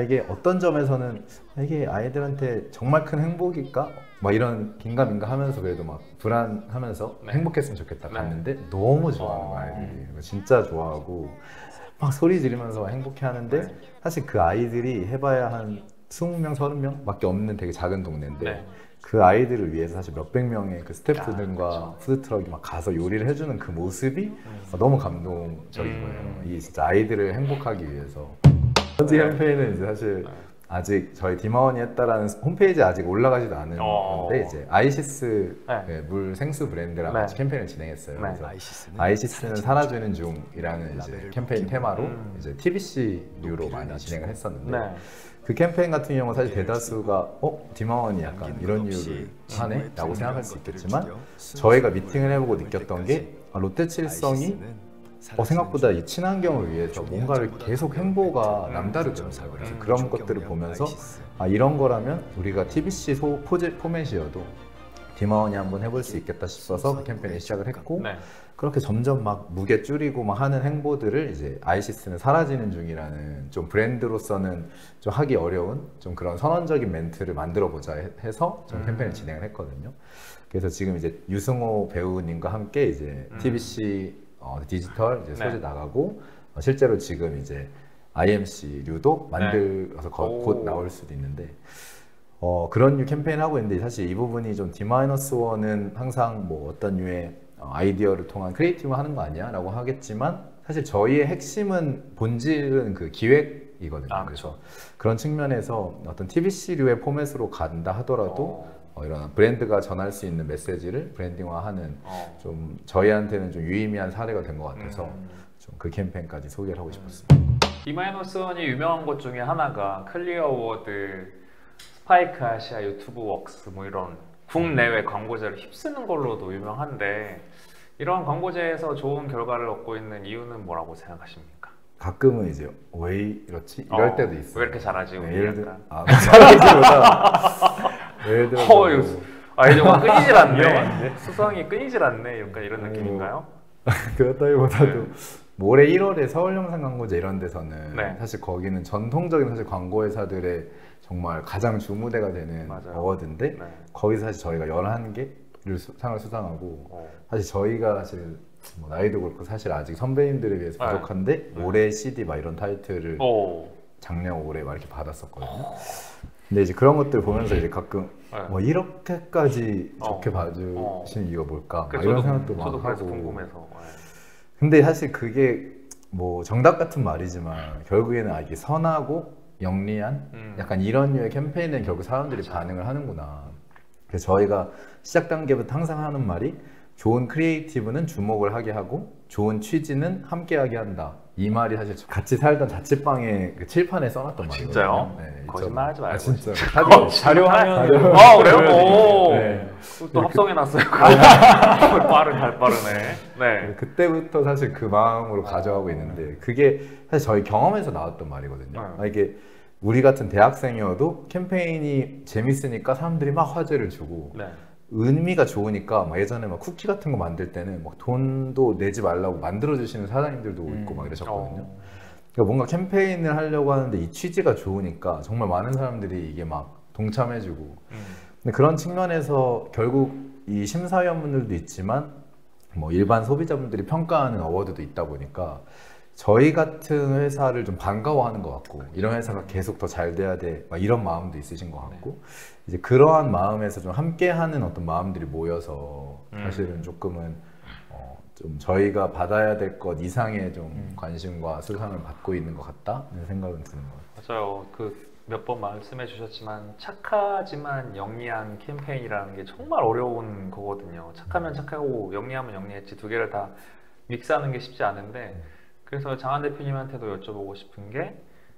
이게 어떤 점에서는 이게 아이들한테 정말 큰 행복일까? 막 이런 긴가민가 하면서 그래도 막 불안하면서 행복했으면 좋겠다 갔는데 너무 좋아하는 거야 아이들이. 진짜 좋아하고 막 소리 지르면서 행복해하는데 사실 그 아이들이 해봐야 한 20명, 30명 밖에 없는 되게 작은 동네인데 그 아이들을 위해서 사실 몇백 명의 그 스태프들과 푸드트럭이 막 가서 요리를 해주는 그 모습이 너무 감동적인 거예요. 이 진짜 아이들을 행복하기 위해서. 현지 캠페인은 이제 사실 아직 저희 디마원이 했다라는 홈페이지에 아직 올라가지도 않은 건데 이제 아이시스 물 생수 브랜드랑 같이 캠페인을 진행했어요. 그래서 아이시스는 사라지는 중이라는 이제 캠페인 테마로 이제 TBC류로 많이 진행을 했었는데 그 캠페인 같은 경우는 사실 대다수가 디마원이 약간 이런 이유를 하네? 라고 생각할 수 있겠지만 저희가 미팅을 해보고 느꼈던 게 롯데칠성이 생각보다 이 친환경을 위해서 뭔가를 계속 행보가 남다르더라고요. 그래서 그런 것들을 보면서 이런 거라면 우리가 TBC 포맷이어도 디마원이 한번 해볼 수 있겠다 싶어서 그 캠페인을 시작을 했고 그렇게 점점 막 무게 줄이고 막 하는 행보들을 이제 아이시스는 사라지는 중이라는 좀 브랜드로서는 좀 하기 어려운 좀 그런 선언적인 멘트를 만들어 보자 해서 좀 캠페인을 진행을 했거든요. 그래서 지금 이제 유승호 배우님과 함께 이제 TBC 디지털 이제 소재 나가고 실제로 지금 이제 IMC류도 만들어서 곧 나올 수도 있는데 그런 류 캠페인 하고 있는데 사실 이 부분이 좀 D-1은 항상 뭐 어떤 류의 아이디어를 통한 크리에이티브 하는 거 아니야? 라고 하겠지만 사실 저희의 핵심은 본질은 그 기획이거든요. 그래서 그런 측면에서 어떤 TBC류의 포맷으로 간다 하더라도 이런 브랜드가 전할 수 있는 메시지를 브랜딩화하는 좀 저희한테는 좀 유의미한 사례가 된 것 같아서 좀 그 캠페인까지 소개를 하고 싶었습니다. D-1이 유명한 것 중에 하나가 클리어 어워드, 스파이크 아시아, 유튜브 웍스 뭐 이런 국내외 광고제를 휩쓰는 걸로도 유명한데 이런 광고제에서 좋은 결과를 얻고 있는 이유는 뭐라고 생각하십니까? 가끔은 이제 왜 이렇지? 이럴 때도 있어요. 왜 이렇게 잘하지? 예를 들어 잘하기보다 예를 들어 이제 끊이질 않네. 수성이 끊이질 않네. 약간 이런 느낌인가요? 그렇다기보다도 올해 1월에 서울영상광고제 이런 데서는 사실 거기는 전통적인 사실 광고 회사들의 정말 가장 주무대가 되는 어워드인데 거기서 사실 저희가 11개를 상을 수상하고 사실 저희가 사실 뭐 나이도 그렇고 사실 아직 선배님들에 비해서 부족한데 올해 CD 막 이런 타이틀을 작년 올해 막 이렇게 받았었거든요. 근데 이제 그런 것들 보면서 이제 가끔 뭐 이렇게까지 좋게 봐주시는 이유가 뭘까 이런 생각도 막 하고 궁금해서. 근데 사실 그게 뭐 정답 같은 말이지만 결국에는 이게 선하고 영리한 약간 이런 류의 캠페인에 결국 사람들이 반응을 하는구나. 그래서 저희가 시작 단계부터 항상 하는 말이 좋은 크리에이티브는 주목을 하게 하고 좋은 취지는 함께하게 한다. 이 말이 사실 같이 살던 자취방에 그 칠판에 써놨던 말이에요. 진짜요? 네, 거짓말하지 말고. 진짜. 자료화면. 그래요? 또 합성해놨어요. 잘 빠르네. 네. 그때부터 사실 그 마음으로 가져가고 있는데 그게 사실 저희 경험에서 나왔던 말이거든요. 이게 우리 같은 대학생이어도 캠페인이 재밌으니까 사람들이 막 화제를 주고 의미가 좋으니까 막 예전에 막 쿠키 같은 거 만들 때는 막 돈도 내지 말라고 만들어 주시는 사장님들도 있고 막 이러셨거든요. 그러니까 뭔가 캠페인을 하려고 하는데 이 취지가 좋으니까 정말 많은 사람들이 이게 막 동참해주고 근데 그런 측면에서 결국 이 심사위원분들도 있지만 뭐 일반 소비자분들이 평가하는 어워드도 있다 보니까 저희 같은 회사를 좀 반가워하는 것 같고 이런 회사가 계속 더 잘 돼야 돼 막 이런 마음도 있으신 것 같고 이제 그러한 마음에서 좀 함께하는 어떤 마음들이 모여서 사실은 조금은 좀 저희가 받아야 될 것 이상의 좀 관심과 수상을 받고 있는 것 같다는 생각은 드는 것 같아요. 맞아요. 몇 번 말씀해 주셨지만 착하지만 영리한 캠페인이라는 게 정말 어려운 거거든요. 착하면 착하고 영리하면 영리했지 두 개를 다 믹스하는 게 쉽지 않은데 그래서 장한 대표님한테도 여쭤보고 싶은 게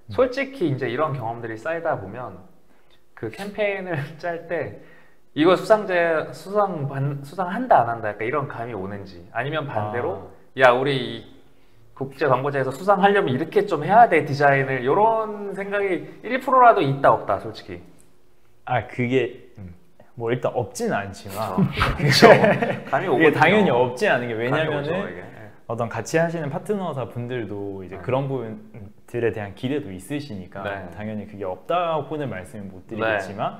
솔직히 이제 이런 경험들이 쌓이다 보면 그 캠페인을 짤 때 이거 수상한다 안 한다 약간 이런 감이 오는지 아니면 반대로 야 우리 국제 광고제에서 수상하려면 이렇게 좀 해야 돼 디자인을 이런 생각이 1%라도 있다 없다 솔직히 그게 뭐 일단 없지는 않지만 그렇죠. 감이 오거든요. 이게 당연히 없지 않은 게 왜냐면은 오죠, 어떤 같이 하시는 파트너사 분들도 이제 그런 부분들에 대한 기대도 있으시니까 당연히 그게 없다고는 말씀을 못 드리겠지만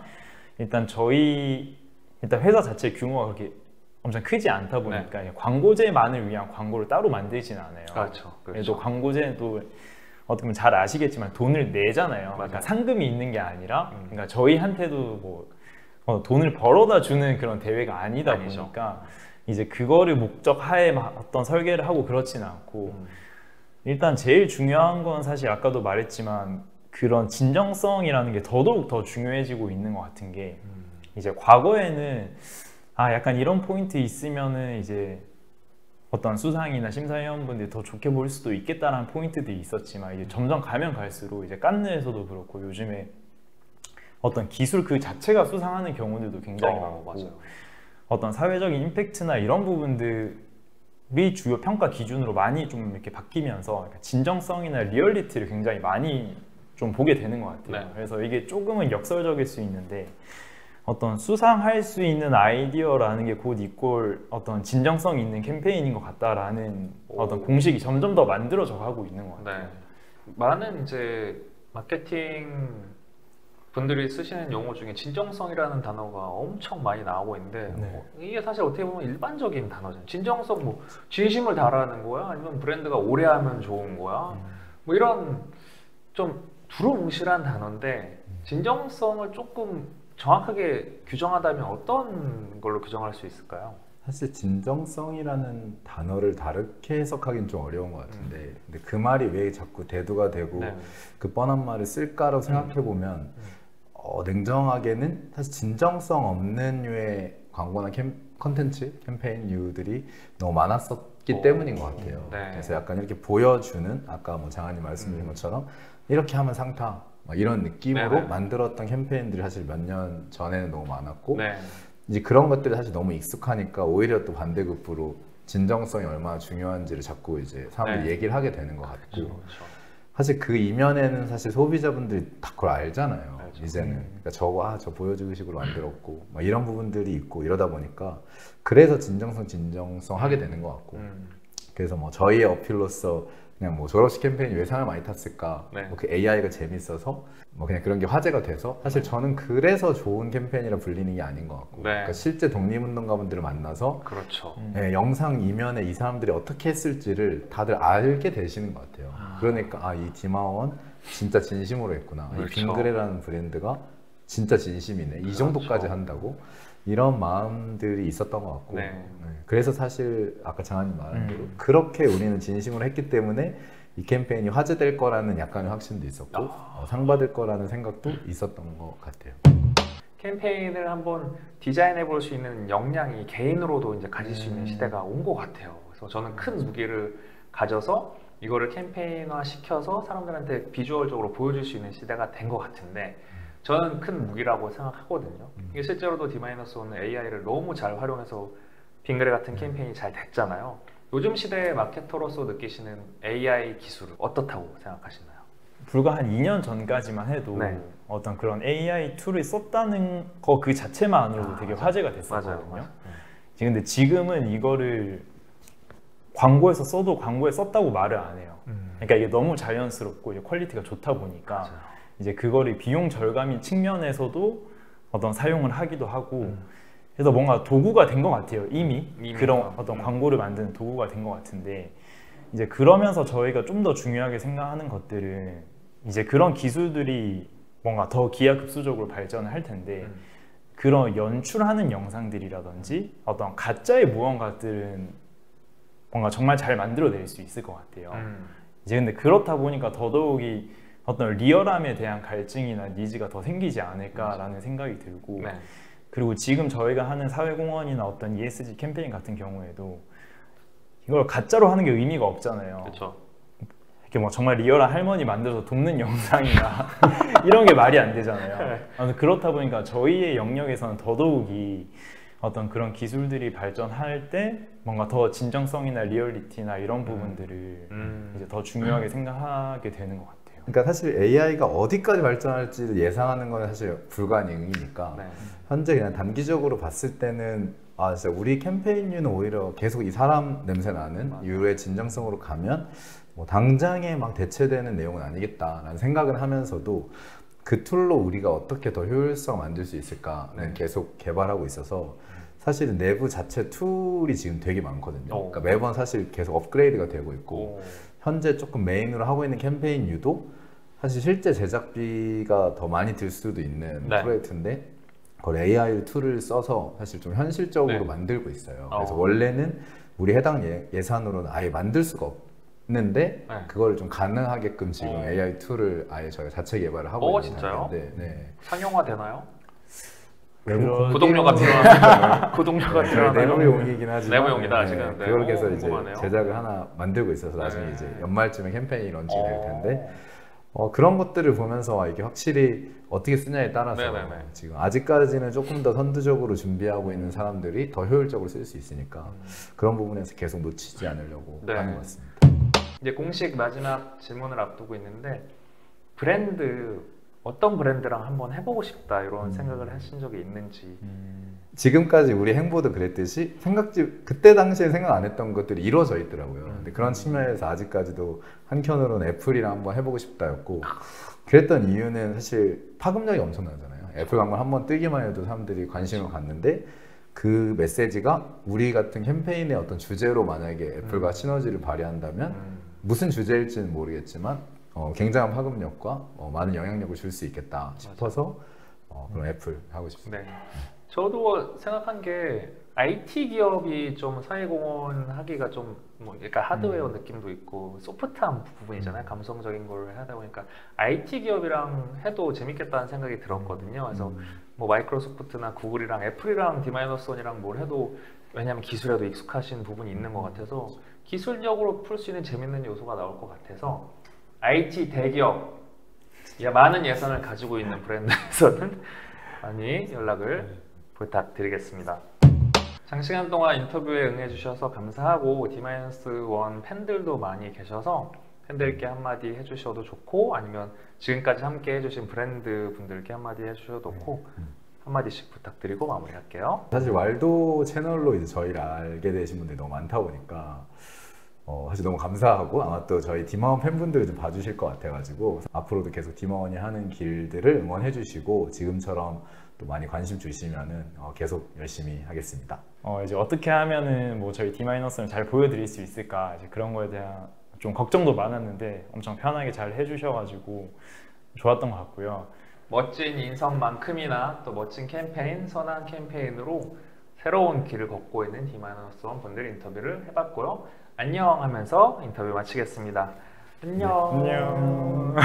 일단 저희 회사 자체 규모가 그렇게 엄청 크지 않다 보니까 광고제만을 위한 광고를 따로 만들지는 않아요. 그렇죠. 그래도 광고제도 어떻게 보면 잘 아시겠지만 돈을 내잖아요. 그러니까 상금이 있는 게 아니라 그러니까 저희한테도 뭐 돈을 벌어다 주는 그런 대회가 아니다 보니까 이제 그거를 목적하에 어떤 설계를 하고 그렇지는 않고 일단 제일 중요한 건 사실 아까도 말했지만 그런 진정성이라는 게 더더욱 더 중요해지고 있는 것 같은 게 이제 과거에는 약간 이런 포인트 있으면은 이제 어떤 수상이나 심사위원분들이 더 좋게 볼 수도 있겠다라는 포인트들이 있었지만 이제 점점 가면 갈수록 이제 깐느에서도 그렇고 요즘에 어떤 기술 그 자체가 수상하는 경우들도 굉장히 많고 맞아요. 어떤 사회적인 임팩트나 이런 부분들이 주요 평가 기준으로 많이 좀 이렇게 바뀌면서 진정성이나 리얼리티를 굉장히 많이 좀 보게 되는 것 같아요. 그래서 이게 조금은 역설적일 수 있는데 어떤 수상할 수 있는 아이디어라는 게 곧 이꼴 어떤 진정성 있는 캠페인인 것 같다라는 어떤 공식이 점점 더 만들어져 가고 있는 것 같아요. 많은 이제 마케팅 분들이 쓰시는 용어 중에 진정성이라는 단어가 엄청 많이 나오고 있는데 이게 사실 어떻게 보면 일반적인 단어잖아요. 진정성 뭐 진심을 다하는 거야? 아니면 브랜드가 오래 하면 좋은 거야? 뭐 이런 좀 두루뭉실한 단어인데 진정성을 조금 정확하게 규정하다면 어떤 걸로 규정할 수 있을까요? 사실 진정성이라는 단어를 다르게 해석하기는 좀 어려운 것 같은데 근데 그 말이 왜 자꾸 대두가 되고 그 뻔한 말을 쓸까라고 생각해보면 냉정하게는 사실 진정성 없는 류의 광고나 컨텐츠, 캠페인 류들이 너무 많았었기 때문인 것 같아요. 그래서 약간 이렇게 보여주는 아까 뭐 장한이 말씀드린 것처럼 이렇게 하면 상타 이런 느낌으로 만들었던 캠페인들이 사실 몇 년 전에는 너무 많았고 이제 그런 것들이 사실 너무 익숙하니까 오히려 또 반대급부로 진정성이 얼마나 중요한지를 자꾸 이제 사람들이 얘기를 하게 되는 것 같고 사실 그 이면에는 사실 소비자분들이 다 그걸 알잖아요. 이제는 그러니까 저 보여주기식으로 만들었고 막 이런 부분들이 있고 이러다 보니까 그래서 진정성 하게 되는 것 같고 그래서 뭐 저희의 어필로서 그냥 뭐 졸업식 캠페인이 왜 상을 많이 탔을까? 뭐 그 AI가 재밌어서 뭐 그냥 그런 게 화제가 돼서 사실 저는 그래서 좋은 캠페인이라 불리는 게 아닌 것 같고 그러니까 실제 독립운동가분들을 만나서 영상 이면에 이 사람들이 어떻게 했을지를 다들 알게 되시는 것 같아요. 그러니까 이 디마원 진짜 진심으로 했구나. 이 빙그레라는 브랜드가 진짜 진심이네. 이 정도까지 한다고 이런 마음들이 있었던 것 같고 그래서 사실 아까 장한이 말한 대로 그렇게 우리는 진심으로 했기 때문에 이 캠페인이 화제될 거라는 약간의 확신도 있었고 상 받을 거라는 생각도 있었던 것 같아요. 캠페인을 한번 디자인해 볼 수 있는 역량이 개인으로도 이제 가질 수 있는 시대가 온 것 같아요. 그래서 저는 큰 무기를 가져서 이거를 캠페인화 시켜서 사람들한테 비주얼적으로 보여줄 수 있는 시대가 된 것 같은데 저는 큰 무기라고 생각하거든요. 이게 실제로도 D-1는 AI를 너무 잘 활용해서 빙그레 같은 캠페인이 잘 됐잖아요. 요즘 시대의 마케터로서 느끼시는 AI 기술은 어떻다고 생각하시나요? 불과 한 2년 전까지만 해도 어떤 그런 AI 툴을 썼다는 거 그 자체만으로도 되게 화제가 됐었거든요. 근데 지금은 이거를 광고에서 써도 광고에 썼다고 말을 안 해요. 그러니까 이게 너무 자연스럽고 이제 퀄리티가 좋다 보니까 맞아요. 이제 그거를 비용 절감인 측면에서도 어떤 사용을 하기도 하고 그래서 뭔가 도구가 된 것 같아요. 이미 그런 어떤 광고를 만드는 도구가 된 것 같은데 이제 그러면서 저희가 좀 더 중요하게 생각하는 것들은 이제 그런 기술들이 뭔가 더 기하급수적으로 발전을 할 텐데 그런 연출하는 영상들이라든지 어떤 가짜의 무언가들은 뭔가 정말 잘 만들어낼 수 있을 것 같아요. 이제 근데 그렇다 보니까 더더욱이 어떤 리얼함에 대한 갈증이나 니즈가 더 생기지 않을까라는 생각이 들고 네. 그리고 지금 저희가 하는 사회공헌이나 어떤 ESG 캠페인 같은 경우에도 이걸 가짜로 하는 게 의미가 없잖아요. 그렇죠. 이렇게 뭐 정말 리얼한 할머니 만들어서 돕는 영상이나 이런 게 말이 안 되잖아요. 그렇다 보니까 저희의 영역에서는 더더욱이 어떤 그런 기술들이 발전할 때 뭔가 더 진정성이나 리얼리티나 이런 부분들을 이제 더 중요하게 생각하게 되는 것 같아요. 그러니까 사실 AI가 어디까지 발전할지를 예상하는 건 사실 불가능이니까 네. 현재 그냥 단기적으로 봤을 때는 아 진짜 우리 캠페인류는 오히려 계속 이 사람 냄새 나는 유의 진정성으로 가면 뭐 당장에 막 대체되는 내용은 아니겠다라는 생각을 하면서도 그 툴로 우리가 어떻게 더 효율성 만들 수 있을까는 계속 개발하고 있어서 사실은 내부 자체 툴이 지금 되게 많거든요. 그러니까 매번 사실 계속 업그레이드가 되고 있고 현재 조금 메인으로 하고 있는 캠페인류도 사실 실제 제작비가 더 많이 들 수도 있는 프로젝트인데 그걸 AI 툴을 써서 사실 좀 현실적으로 만들고 있어요. 그래서 원래는 우리 해당 예산으로는 아예 만들 수가 없는데 그걸 좀 가능하게끔 지금 AI 툴을 아예 저희가 자체 개발을 하고 있는 상태인데 상용화 되나요? 구독료가 필요하나요? 구독료가 필요하나요? 내부용이긴 하지만 내부용이다 지금. 그걸 계속 이제 제작을 하나 만들고 있어서 나중에 이제 연말쯤에 캠페인이 런칭이 될 텐데 그런 것들을 보면서 이게 확실히 어떻게 쓰냐에 따라서 지금 아직까지는 조금 더 선두적으로 준비하고 있는 사람들이 더 효율적으로 쓸 수 있으니까 그런 부분에서 계속 놓치지 않으려고 하는 것 같습니다. 이제 공식 마지막 질문을 앞두고 있는데 브랜드 어떤 브랜드랑 한번 해보고 싶다 이런 생각을 하신 적이 있는지. 지금까지 우리 행보도 그랬듯이 그때 당시에 생각 안 했던 것들이 이루어져 있더라고요. 근데 그런 측면에서 아직까지도 한켠으로는 애플이랑 한번 해보고 싶다였고 그랬던 이유는 사실 파급력이 엄청나잖아요. 애플 광고 한번 뜨기만 해도 사람들이 관심을 갖는데 그 메시지가 우리 같은 캠페인의 어떤 주제로 만약에 애플과 시너지를 발휘한다면 무슨 주제일지는 모르겠지만 굉장한 파급력과 많은 영향력을 줄 수 있겠다 싶어서 그런 애플 하고 싶습니다. 저도 생각한 게 IT 기업이 좀 사회공헌 하기가 좀 그러니까 하드웨어 느낌도 있고 소프트한 부분이잖아요. 감성적인 걸 하다 보니까 IT 기업이랑 해도 재밌겠다는 생각이 들었거든요. 그래서 뭐 마이크로소프트나 구글이랑 애플이랑 D-1이랑 뭘 해도 왜냐하면 기술에도 익숙하신 부분이 있는 것 같아서 기술적으로 풀 수 있는 재밌는 요소가 나올 것 같아서 IT 대기업 많은 예산을 가지고 있는 브랜드에서는 많이 연락을 부탁드리겠습니다. 장시간 동안 인터뷰에 응해주셔서 감사하고 D-1 팬들도 많이 계셔서 팬들께 한마디 해주셔도 좋고 아니면 지금까지 함께 해주신 브랜드 분들께 한마디 해주셔도 좋고 한마디씩 부탁드리고 마무리할게요. 사실 왈도 채널로 이제 저희를 알게 되신 분들이 너무 많다 보니까 사실 너무 감사하고 아마 또 저희 디마원 팬분들이 좀 봐주실 것 같아가지고 앞으로도 계속 디마원이 하는 길들을 응원해 주시고 지금처럼 또 많이 관심 주시면은 계속 열심히 하겠습니다. 이제 어떻게 하면은 뭐 저희 D-를 잘 보여드릴 수 있을까 이제 그런 거에 대한 좀 걱정도 많았는데 엄청 편하게 잘 해주셔가지고 좋았던 것 같고요. 멋진 인성만큼이나 또 멋진 캠페인, 선한 캠페인으로 새로운 길을 걷고 있는 D-1 분들 인터뷰를 해봤고요. 안녕 하면서 인터뷰 마치겠습니다. 안녕. 안녕.